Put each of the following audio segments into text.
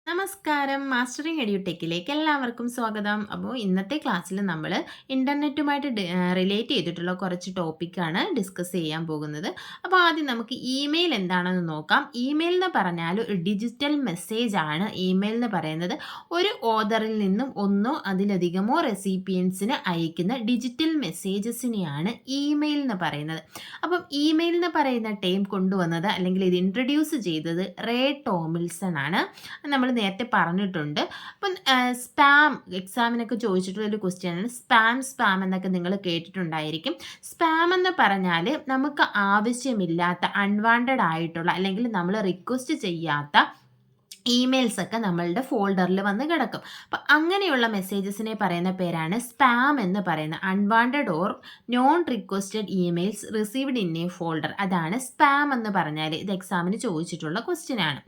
നമസ്കാരം. മാസ്റ്ററിങ് എഡ്യൂടെക്കിലേക്ക് എല്ലാവർക്കും സ്വാഗതം. അപ്പോൾ ഇന്നത്തെ ക്ലാസ്സിൽ നമ്മൾ ഇൻ്റർനെറ്റുമായിട്ട് റിലേറ്റ് ചെയ്തിട്ടുള്ള കുറച്ച് ടോപ്പിക്കാണ് ഡിസ്കസ് ചെയ്യാൻ പോകുന്നത്. അപ്പോൾ ആദ്യം നമുക്ക് ഇമെയിൽ എന്താണെന്ന് നോക്കാം. ഇമെയിൽ എന്ന് പറഞ്ഞാൽ ഒരു ഡിജിറ്റൽ മെസ്സേജ് ആണ്. ഇമെയിൽ എന്ന് പറയുന്നത് ഒരു ഓതറിൽ നിന്നും ഒന്നോ അതിലധികമോ റെസിപ്പിയൻസിന് അയക്കുന്ന ഡിജിറ്റൽ മെസ്സേജസിനെയാണ് ഇമെയിൽ എന്ന് പറയുന്നത്. അപ്പം ഇമെയിൽ എന്ന് പറയുന്ന ടേം കൊണ്ടുവന്നത് അല്ലെങ്കിൽ ഇത് ഇൻട്രൊഡ്യൂസ് ചെയ്തത് റേ ടോമിൽസൺ ആണ്. നമ്മൾ നേരത്തെ പറഞ്ഞിട്ടുണ്ട്. അപ്പം സ്പാം എക്സാമിനൊക്കെ ചോദിച്ചിട്ടുള്ളൊരു ക്വസ്റ്റ്യനാണ് സ്പാം എന്നൊക്കെ നിങ്ങൾ കേട്ടിട്ടുണ്ടായിരിക്കും. സ്പാം എന്ന് പറഞ്ഞാൽ നമുക്ക് ആവശ്യമില്ലാത്ത അൺവാണ്ടഡ് ആയിട്ടുള്ള അല്ലെങ്കിൽ നമ്മൾ റിക്വസ്റ്റ് ചെയ്യാത്ത ഇമെയിൽസ് ഒക്കെ നമ്മളുടെ ഫോൾഡറിൽ വന്ന് കിടക്കും. അപ്പം അങ്ങനെയുള്ള മെസ്സേജസിനെ പറയുന്ന പേരാണ് സ്പാം എന്ന് പറയുന്നത്. Unwanted or non requested emails received in A folder, അതാണ് സ്പാം എന്ന് പറഞ്ഞാൽ. ഇത് എക്സാമിന് ചോദിച്ചിട്ടുള്ള ക്വസ്റ്റ്യൻ ആണ്.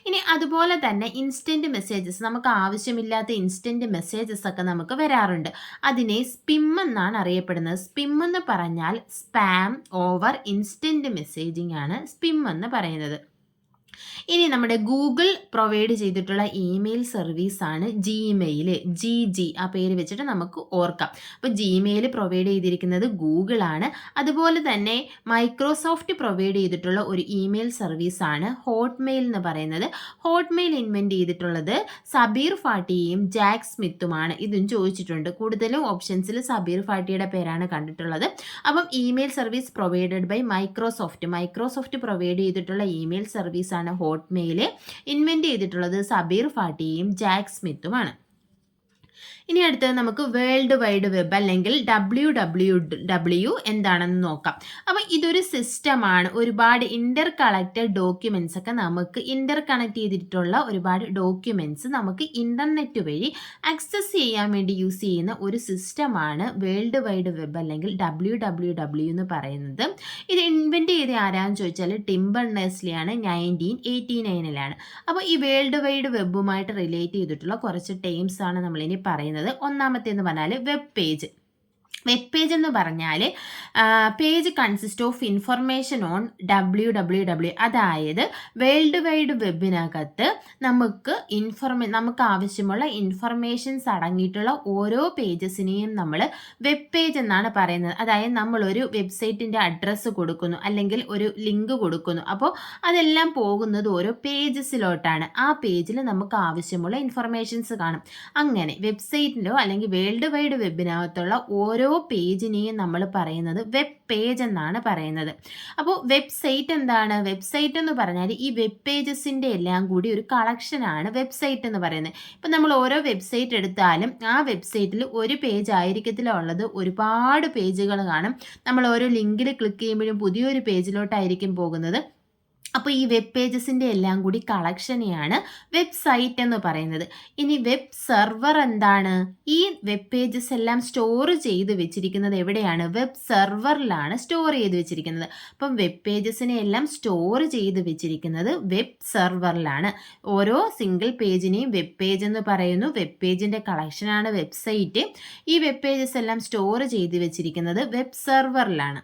ഇനി അതുപോലെ തന്നെ ഇൻസ്റ്റൻറ്റ് മെസ്സേജസ്, നമുക്ക് ആവശ്യമില്ലാത്ത ഇൻസ്റ്റൻറ്റ് മെസ്സേജസ് ഒക്കെ നമുക്ക് വരാറുണ്ട്. അതിനെ സ്പിം എന്നാണ് അറിയപ്പെടുന്നത്. സ്പിം എന്ന് പറഞ്ഞാൽ സ്പാം ഓവർ ഇൻസ്റ്റൻറ്റ് മെസ്സേജിങ് ആണ് സ്പിം എന്ന് പറയുന്നത്. ഇനി നമ്മുടെ ഗൂഗിൾ പ്രൊവൈഡ് ചെയ്തിട്ടുള്ള ഇമെയിൽ സർവീസാണ് ജിമെയിൽ. ജി ആ പേര് വെച്ചിട്ട് നമുക്ക് ഓർക്കാം. അപ്പോൾ ജിമെയിൽ പ്രൊവൈഡ് ചെയ്തിരിക്കുന്നത് ഗൂഗിളാണ്. അതുപോലെ തന്നെ മൈക്രോസോഫ്റ്റ് പ്രൊവൈഡ് ചെയ്തിട്ടുള്ള ഒരു ഇമെയിൽ സർവീസാണ് ഹോട്ട്മെയിൽ എന്ന് പറയുന്നത്. ഹോട്ട്മെയിൽ ഇൻവെൻറ്റ് ചെയ്തിട്ടുള്ളത് സബീർ ഫാട്ടിയും ജാക്ക് സ്മിത്തുമാണ്. ഇതും ചോദിച്ചിട്ടുണ്ട്. കൂടുതലും ഓപ്ഷൻസിൽ സബീർ ഫാട്ടിയുടെ പേരാണ് കണ്ടിട്ടുള്ളത്. അപ്പം email service provided by Microsoft provide ചെയ്തിട്ടുള്ള ഇമെയിൽ സർവീസാണ് ഹോട്ട്മെയിൽ. ഇൻവെൻറ്റ് ചെയ്തിട്ടുള്ളത് സബീർ ഫാട്ടിയും ജാക്ക് സ്മിത്തുമാണ്. ഇനി അടുത്തത് നമുക്ക് വേൾഡ് വൈഡ് വെബ് അല്ലെങ്കിൽ WWW എന്താണെന്ന് നോക്കാം. അപ്പോൾ ഇതൊരു സിസ്റ്റമാണ്. ഒരുപാട് ഇൻ്റർ കണക്റ്റഡ് ഡോക്യുമെൻറ്റ്സ് ഒക്കെ നമുക്ക് ഇൻ്റർ കണക്ട് ചെയ്തിട്ടുള്ള ഒരുപാട് ഡോക്യുമെൻറ്റ്സ് നമുക്ക് ഇൻ്റർനെറ്റ് വഴി ആക്സസ് ചെയ്യാൻ വേണ്ടി യൂസ് ചെയ്യുന്ന ഒരു സിസ്റ്റമാണ് വേൾഡ് വൈഡ് വെബ് അല്ലെങ്കിൽ WWW എന്ന് പറയുന്നത്. ഇത് ഇൻവെൻറ്റ് ചെയ്ത് ആരാന്ന് ചോദിച്ചാൽ ടിം ബെർണേഴ്സ്-ലീയാണ്. 1989 അപ്പോൾ ഈ വേൾഡ് വൈഡ് വെബുമായിട്ട് റിലേറ്റ് ചെയ്തിട്ടുള്ള കുറച്ച് ടേംസ് ആണ് നമ്മളിനി പറയുന്നത്. ഒന്നാമത്തേന്ന് പറഞ്ഞാൽ വെബ് പേജ്. വെബ് പേജ് എന്ന് പറഞ്ഞാൽ page consist of information on WWW, അതായത് വേൾഡ് വൈഡ് വെബിനകത്ത് നമുക്ക് ആവശ്യമുള്ള ഇൻഫർമേഷൻസ് അടങ്ങിയിട്ടുള്ള ഓരോ പേജസിനെയും നമ്മൾ വെബ് പേജ് എന്നാണ് പറയുന്നത്. അതായത് നമ്മളൊരു വെബ്സൈറ്റിൻ്റെ അഡ്രസ്സ് കൊടുക്കുന്നു അല്ലെങ്കിൽ ഒരു ലിങ്ക് കൊടുക്കുന്നു. അപ്പോൾ അതെല്ലാം പോകുന്നത് ഓരോ പേജസിലോട്ടാണ്. ആ പേജിൽ നമുക്ക് ആവശ്യമുള്ള ഇൻഫർമേഷൻസ് കാണും. അങ്ങനെ വെബ്സൈറ്റിലോ അല്ലെങ്കിൽ വേൾഡ് വൈഡ് വെബിനകത്തുള്ള ഓരോ പേജിനെയും നമ്മൾ പറയുന്നത് വെബ് പേജ് എന്നാണ് പറയുന്നത്. അപ്പോൾ വെബ്സൈറ്റ് എന്താണ്? വെബ്സൈറ്റ് എന്ന് പറഞ്ഞാൽ ഈ വെബ് പേജസിൻ്റെ എല്ലാം കൂടി ഒരു കളക്ഷനാണ് വെബ്സൈറ്റ് എന്ന് പറയുന്നത്. ഇപ്പം നമ്മൾ ഓരോ വെബ്സൈറ്റ് എടുത്താലും ആ വെബ്സൈറ്റിൽ ഒരു പേജ് ആയിരിക്കത്തില്ല ഉള്ളത്, ഒരുപാട് പേജുകൾ കാണും. നമ്മൾ ഓരോ ലിങ്കിൽ ക്ലിക്ക് ചെയ്യുമ്പോഴും പുതിയൊരു പേജിലോട്ടായിരിക്കും പോകുന്നത്. അപ്പോൾ ഈ വെബ് പേജസിൻ്റെ എല്ലാം കൂടി കളക്ഷനെയാണ് വെബ്സൈറ്റ് എന്ന് പറയുന്നത്. ഇനി വെബ് സെർവർ എന്താണ്? ഈ വെബ് പേജസ് എല്ലാം സ്റ്റോർ ചെയ്ത് വെച്ചിരിക്കുന്നത് എവിടെയാണ്? വെബ് സെർവറിലാണ് സ്റ്റോർ ചെയ്ത് വെച്ചിരിക്കുന്നത്. അപ്പം വെബ് പേജസിനെ എല്ലാം സ്റ്റോർ ചെയ്ത് വെച്ചിരിക്കുന്നത് വെബ് സെർവറിലാണ്. ഓരോ സിംഗിൾ പേജിനെയും വെബ് പേജ് എന്ന് പറയുന്നു. വെബ് പേജിൻ്റെ കളക്ഷനാണ് വെബ്സൈറ്റ്. ഈ വെബ് പേജസ് എല്ലാം സ്റ്റോർ ചെയ്ത് വെച്ചിരിക്കുന്നത് വെബ് സെർവറിലാണ്.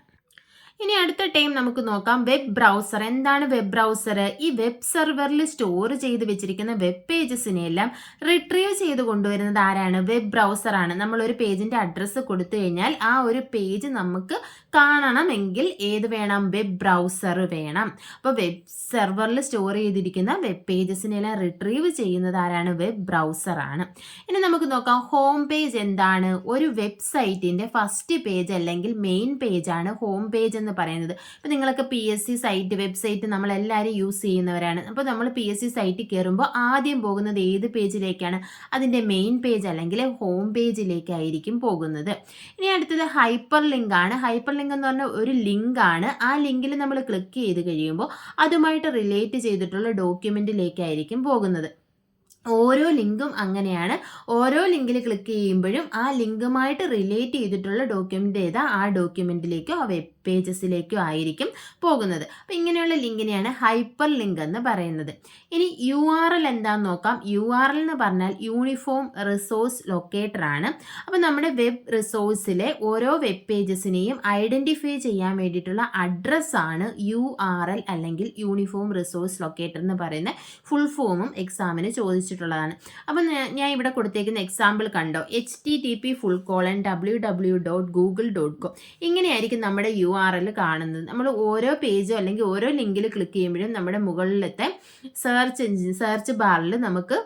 ഇനി അടുത്ത ടൈം നമുക്ക് നോക്കാം വെബ് ബ്രൗസർ. എന്താണ് വെബ് ബ്രൗസർ? ഈ വെബ് സെർവറിൽ സ്റ്റോർ ചെയ്ത് വെച്ചിരിക്കുന്ന വെബ് പേജസിനെ എല്ലാം റിട്രീവ് ചെയ്ത് കൊണ്ടുവരുന്നത് ആരാണ്? വെബ് ബ്രൗസറാണ്. നമ്മളൊരു പേജിൻ്റെ അഡ്രസ്സ് കൊടുത്തു കഴിഞ്ഞാൽ ആ ഒരു പേജ് നമുക്ക് കാണണമെങ്കിൽ ഏത് വേണം? വെബ് ബ്രൗസർ വേണം. അപ്പോൾ വെബ് സെർവറിൽ സ്റ്റോർ ചെയ്തിരിക്കുന്ന വെബ് പേജസിനെ എല്ലാം റിട്രീവ് ചെയ്യുന്നത് ആരാണ്? വെബ് ബ്രൗസറാണ്. ഇനി നമുക്ക് നോക്കാം ഹോം പേജ് എന്താണ്? ഒരു വെബ്സൈറ്റിൻ്റെ ഫസ്റ്റ് പേജ് അല്ലെങ്കിൽ മെയിൻ പേജാണ് ഹോം പേജ് എന്ന് പറയുന്നത്. ഇപ്പോൾ നിങ്ങളൊക്കെ PSC സൈറ്റ് വെബ്സൈറ്റ് നമ്മളെല്ലാവരും യൂസ് ചെയ്യുന്നവരാണ്. അപ്പോൾ നമ്മൾ PSC സൈറ്റിൽ കയറുമ്പോൾ ആദ്യം പോകുന്നത് ഏത് പേജിലേക്കാണ്? അതിൻ്റെ മെയിൻ പേജ് അല്ലെങ്കിൽ ഹോം പേജിലേക്കായിരിക്കും പോകുന്നത്. ഇനി അടുത്തത് ഹൈപ്പർ ലിങ്ക് ആണ്. ഹൈപ്പർ ലിങ്ക് എന്ന് പറഞ്ഞാൽ ഒരു ലിങ്ക് ആണ്. ആ ലിങ്കിൽ നമ്മൾ ക്ലിക്ക് ചെയ്ത് കഴിയുമ്പോൾ അതുമായിട്ട് റിലേറ്റ് ചെയ്തിട്ടുള്ള ഡോക്യുമെൻറ്റിലേക്കായിരിക്കും പോകുന്നത്. ഓരോ ലിങ്കും അങ്ങനെയാണ്. ഓരോ ലിങ്കിൽ ക്ലിക്ക് ചെയ്യുമ്പോഴും ആ ലിങ്കുമായിട്ട് റിലേറ്റ് ചെയ്തിട്ടുള്ള ഡോക്യുമെൻ്റ് ഏതാ ആ ഡോക്യുമെൻറ്റിലേക്കോ ആ വെബ് പേജസിലേക്കോ ആയിരിക്കും പോകുന്നത്. അപ്പോൾ ഇങ്ങനെയുള്ള ലിങ്കിനെയാണ് ഹൈപ്പർ ലിങ്ക് എന്ന് പറയുന്നത്. ഇനി URL എന്താണെന്ന് നോക്കാം. URL എന്ന് പറഞ്ഞാൽ യൂണിഫോം റിസോഴ്സ് ലൊക്കേറ്റർ ആണ്. അപ്പോൾ നമ്മുടെ വെബ് റിസോഴ്സിലെ ഓരോ വെബ് പേജസിനെയും ഐഡൻറ്റിഫൈ ചെയ്യാൻ വേണ്ടിയിട്ടുള്ള അഡ്രസ്സാണ് URL അല്ലെങ്കിൽ യൂണിഫോം റിസോഴ്സ് ലൊക്കേറ്റർ എന്ന് പറയുന്ന ഫുൾ ഫോമും എക്സാമിന് ചോദിച്ചിട്ടുള്ളതാണ്. അപ്പം ഞാൻ ഇവിടെ കൊടുത്തേക്കുന്ന എക്സാമ്പിൾ കണ്ടോ, http://www.google.com ഇങ്ങനെയായിരിക്കും നമ്മുടെ URL കാണുന്നത്. നമ്മൾ ഓരോ പേജോ അല്ലെങ്കിൽ ഓരോ ലിങ്കിൽ ക്ലിക്ക് ചെയ്യുമ്പോഴും നമ്മുടെ മുകളിലത്തെ സെർച്ച് ബാറിൽ നമുക്ക്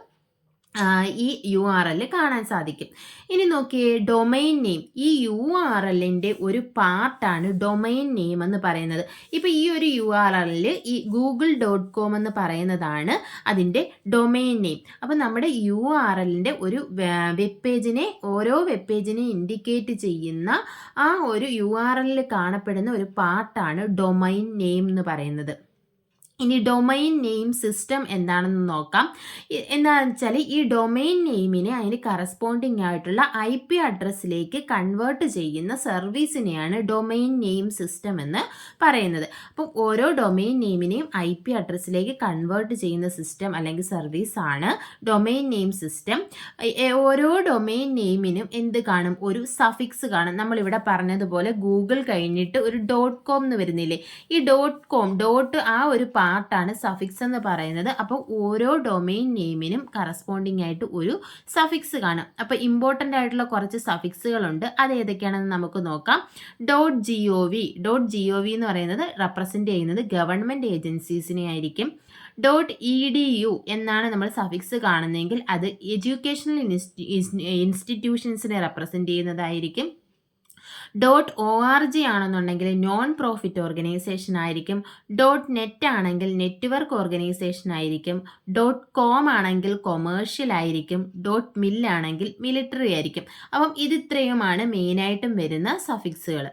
ഈ URL കാണാൻ സാധിക്കും. ഇനി നോക്കിയേ, ഡൊമൈൻ നെയിം. ഈ URLൻ്റെ ഒരു പാർട്ടാണ് ഡൊമൈൻ നെയിം എന്ന് പറയുന്നത്. ഇപ്പോൾ ഈ ഒരു URL ഈ google.com എന്ന് പറയുന്നതാണ് അതിൻ്റെ ഡൊമൈൻ നെയിം. അപ്പോൾ നമ്മുടെ URLൻ്റെ ഒരു വെബ് പേജിനെ ഓരോ വെബ് പേജിനെ ഇൻഡിക്കേറ്റ് ചെയ്യുന്ന ആ ഒരു URL കാണപ്പെടുന്ന ഒരു പാർട്ടാണ് ഡൊമൈൻ നെയിം എന്ന് പറയുന്നത്. ഇനി ഡൊമൈൻ നെയിം സിസ്റ്റം എന്താണെന്ന് നോക്കാം. എന്താണെന്ന് വെച്ചാൽ ഈ ഡൊമൈൻ നെയിമിനെ അതിന് കറസ്പോണ്ടിങ് ആയിട്ടുള്ള IP അഡ്രസ്സിലേക്ക് കൺവേർട്ട് ചെയ്യുന്ന സർവീസിനെയാണ് ഡൊമൈൻ നെയിം സിസ്റ്റം എന്ന് പറയുന്നത്. അപ്പം ഓരോ ഡൊമൈൻ നെയിമിനെയും IP അഡ്രസ്സിലേക്ക് കൺവേർട്ട് ചെയ്യുന്ന സിസ്റ്റം അല്ലെങ്കിൽ സർവീസ് ആണ് ഡൊമൈൻ നെയിം സിസ്റ്റം. ഓരോ ഡൊമൈൻ നെയിമിനും എന്ത് കാണും, ഒരു സഫിക്സ് കാണും. നമ്മളിവിടെ പറഞ്ഞതുപോലെ ഗൂഗിൾ കഴിഞ്ഞിട്ട് ഒരു .com എന്ന് വരുന്നില്ലേ, ഈ .com ആ ഒരു പാർട്ടാണ് സഫിക്സ് എന്ന് പറയുന്നത്. അപ്പോൾ ഓരോ ഡൊമൈൻ നെയിമിനും കറസ്പോണ്ടിങ് ആയിട്ട് ഒരു സഫിക്സ് കാണാം. അപ്പോൾ ഇമ്പോർട്ടൻ്റ് ആയിട്ടുള്ള കുറച്ച് സഫിക്സുകളുണ്ട്. അത് ഏതൊക്കെയാണെന്ന് നമുക്ക് നോക്കാം. .gov എന്ന് പറയുന്നത് റെപ്രസെൻ്റ് ചെയ്യുന്നത് ഗവൺമെൻറ് ഏജൻസീസിനെ ആയിരിക്കും. .edu എന്നാണ് നമ്മൾ സഫിക്സ് കാണുന്നതെങ്കിൽ അത് എഡ്യൂക്കേഷണൽ ഇൻസ്റ്റിറ്റ്യൂഷൻസിനെ റെപ്രസെൻ്റ് ചെയ്യുന്നതായിരിക്കും. .org ആണെന്നുണ്ടെങ്കിൽ നോൺ പ്രോഫിറ്റ് ഓർഗനൈസേഷൻ ആയിരിക്കും. .net ആണെങ്കിൽ നെറ്റ്വർക്ക് ഓർഗനൈസേഷൻ ആയിരിക്കും. .com ആണെങ്കിൽ കൊമേഴ്ഷ്യൽ ആയിരിക്കും. .mil ആണെങ്കിൽ മിലിറ്ററി ആയിരിക്കും. അപ്പം ഇതിത്രയുമാണ് മെയിനായിട്ടും വരുന്ന സഫിക്സുകൾ.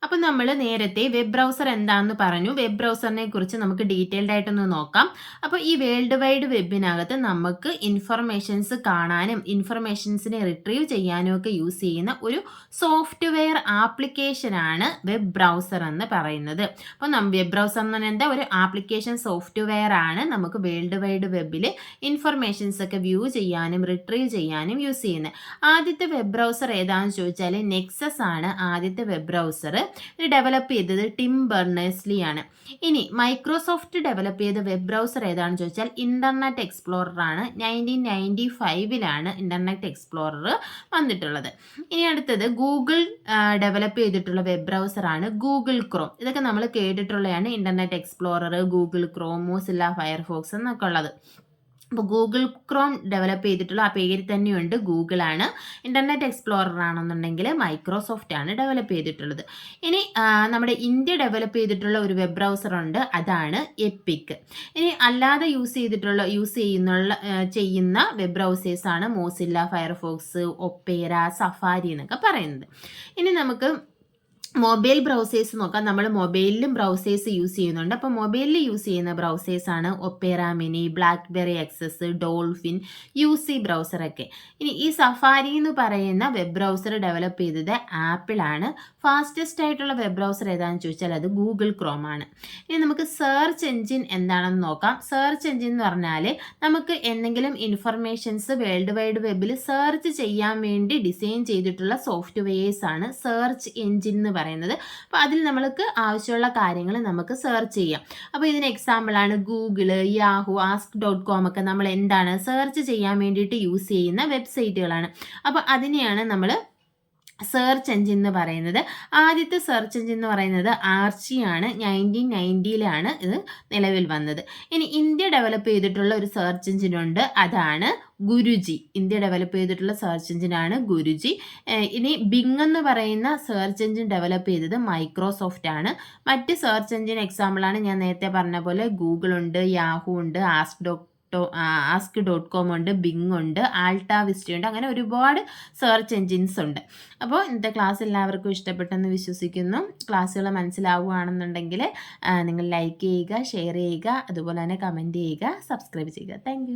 അപ്പം നമ്മൾ നേരത്തെ വെബ് ബ്രൗസർ എന്താണെന്ന് പറഞ്ഞു. വെബ് ബ്രൗസറിനെ കുറിച്ച് നമുക്ക് ഡീറ്റെയിൽഡ് ആയിട്ടൊന്ന് നോക്കാം. അപ്പോൾ ഈ വേൾഡ് വൈഡ് വെബിനകത്ത് നമുക്ക് ഇൻഫർമേഷൻസ് കാണാനും ഇൻഫർമേഷൻസിനെ റിട്രീവ് ചെയ്യാനും ഒക്കെ യൂസ് ചെയ്യുന്ന ഒരു സോഫ്റ്റ്വെയർ ആപ്ലിക്കേഷനാണ് വെബ് ബ്രൗസർ എന്ന് പറയുന്നത്. അപ്പോൾ വെബ് ബ്രൗസർ എന്ന് പറഞ്ഞാൽ എന്താ, ഒരു ആപ്ലിക്കേഷൻ സോഫ്റ്റ്വെയർ ആണ് നമുക്ക് വേൾഡ് വൈഡ് വെബിൽ ഇൻഫർമേഷൻസ് ഒക്കെ വ്യൂ ചെയ്യാനും റിട്രീവ് ചെയ്യാനും യൂസ് ചെയ്യുന്നത്. ആദ്യത്തെ വെബ് ബ്രൗസർ ഏതാണെന്ന് ചോദിച്ചാൽ നെക്സസ് ആണ് ആദ്യത്തെ വെബ് ബ്രൗസർ. ഇത് ഡെവലപ്പ് ചെയ്തത് ടിം ബെർണേഴ്സ്-ലീ ആണ്. ഇനി മൈക്രോസോഫ്റ്റ് ഡെവലപ്പ് ചെയ്ത വെബ് ബ്രൗസർ ഏതാണെന്ന് ചോദിച്ചാൽ ഇന്റർനെറ്റ് എക്സ്പ്ലോറർ ആണ്. 1995 ഇന്റർനെറ്റ് എക്സ്പ്ലോറർ വന്നിട്ടുള്ളത്. ഇനി അടുത്തത് ഗൂഗിൾ ഡെവലപ്പ് ചെയ്തിട്ടുള്ള വെബ് ബ്രൗസർ ആണ് ഗൂഗിൾ ക്രോം. ഇതൊക്കെ നമ്മൾ കേട്ടിട്ടുള്ളതാണ്. Internet explorer, Google Chrome, Mozilla Firefox എന്നൊക്കെ ഉള്ളത്. അപ്പോൾ ഗൂഗിൾ ക്രോം ഡെവലപ്പ് ചെയ്തിട്ടുള്ള ആ പേര് തന്നെയുണ്ട്, ഗൂഗിളാണ്. ഇൻ്റർനെറ്റ് എക്സ്പ്ലോറർ ആണെന്നുണ്ടെങ്കിൽ മൈക്രോസോഫ്റ്റ് ആണ് ഡെവലപ്പ് ചെയ്തിട്ടുള്ളത്. ഇനി നമ്മുടെ ഇന്ത്യ ഡെവലപ്പ് ചെയ്തിട്ടുള്ള ഒരു വെബ് ബ്രൗസർ ഉണ്ട്, അതാണ് എപ്പിക്. ഇനി അല്ലാതെ ചെയ്യുന്ന വെബ് ബ്രൗസേഴ്സാണ് മോസില്ല ഫയർഫോക്സ്, ഒപ്പേര, സഫാരി എന്നൊക്കെ പറയുന്നത്. ഇനി നമുക്ക് മൊബൈൽ ബ്രൗസേഴ്സ് നോക്കാം. നമ്മൾ മൊബൈലിലും ബ്രൗസേഴ്സ് യൂസ് ചെയ്യുന്നുണ്ട്. അപ്പോൾ മൊബൈലിൽ യൂസ് ചെയ്യുന്ന ബ്രൗസേഴ്സാണ് Opera mini, BlackBerry access, Dolphin, UC ബ്രൗസറൊക്കെ. ഇനി ഈ സഫാരി എന്ന് പറയുന്ന വെബ് ബ്രൗസർ ഡെവലപ്പ് ചെയ്തത് ആപ്പിളാണ്. ഫാസ്റ്റസ്റ്റ് ആയിട്ടുള്ള വെബ് ബ്രൗസർ ഏതാണെന്ന് ചോദിച്ചാൽ അത് ഗൂഗിൾ ക്രോം ആണ്. ഇനി നമുക്ക് സെർച്ച് എൻജിൻ എന്താണെന്ന് നോക്കാം. സെർച്ച് എൻജിൻ എന്ന് പറഞ്ഞാൽ നമുക്ക് എന്തെങ്കിലും ഇൻഫർമേഷൻസ് വേൾഡ് വൈഡ് വെബിൽ സെർച്ച് ചെയ്യാൻ വേണ്ടി ഡിസൈൻ ചെയ്തിട്ടുള്ള സോഫ്റ്റ്വെയർസ് ആണ് സെർച്ച് എൻജിൻ എന്ന് പറയുന്നത്. അപ്പോൾ അതിൽ നമ്മൾക്ക് ആവശ്യമുള്ള കാര്യങ്ങൾ നമുക്ക് സെർച്ച് ചെയ്യാം. അപ്പോൾ ഇതിന് എക്സാമ്പിളാണ് ഗൂഗിള്, യാഹു, ask.com ഒക്കെ നമ്മൾ എന്താണ് സെർച്ച് ചെയ്യാൻ വേണ്ടിയിട്ട് യൂസ് ചെയ്യുന്ന വെബ്സൈറ്റുകളാണ്. അപ്പോൾ അതിനെയാണ് നമ്മൾ സെർച്ച് എൻജിൻ എന്ന് പറയുന്നത്. ആദ്യത്തെ സെർച്ച് എൻജിൻ എന്ന് പറയുന്നത് ആർച്ചിയാണ്. 1990 ഇത് നിലവിൽ വന്നത്. ഇനി ഇന്ത്യ ഡെവലപ്പ് ചെയ്തിട്ടുള്ള ഒരു സെർച്ച് എൻജിൻ ഉണ്ട്, അതാണ് ഗുരുജി. ഇന്ത്യ ഡെവലപ്പ് ചെയ്തിട്ടുള്ള സെർച്ച് എൻജിനാണ് ഗുരുജി. ഇനി ബിങ് എന്ന് പറയുന്ന സെർച്ച് എൻജിൻ ഡെവലപ്പ് ചെയ്തത് മൈക്രോസോഫ്റ്റ് ആണ്. മറ്റ് സെർച്ച് എൻജിൻ എക്സാമ്പിളാണ് ഞാൻ നേരത്തെ പറഞ്ഞ പോലെ ഗൂഗിൾ ഉണ്ട്, യാഹു ഉണ്ട്, ask.com ഉണ്ട്, ബിങ് ഉണ്ട്, ആൾട്ട വിസ്റ്റ ഉണ്ട്. അങ്ങനെ ഒരുപാട് സെർച്ച് എൻജിൻസ് ഉണ്ട്. അപ്പോൾ ഇന്നത്തെ ക്ലാസ് എല്ലാവർക്കും ഇഷ്ടപ്പെട്ടെന്ന് വിശ്വസിക്കുന്നു. ക്ലാസ്സുകൾ മനസ്സിലാവുകയാണെന്നുണ്ടെങ്കിൽ നിങ്ങൾ ലൈക്ക് ചെയ്യുക, ഷെയർ ചെയ്യുക, അതുപോലെ തന്നെ കമൻറ്റ് ചെയ്യുക, സബ്സ്ക്രൈബ് ചെയ്യുക. താങ്ക്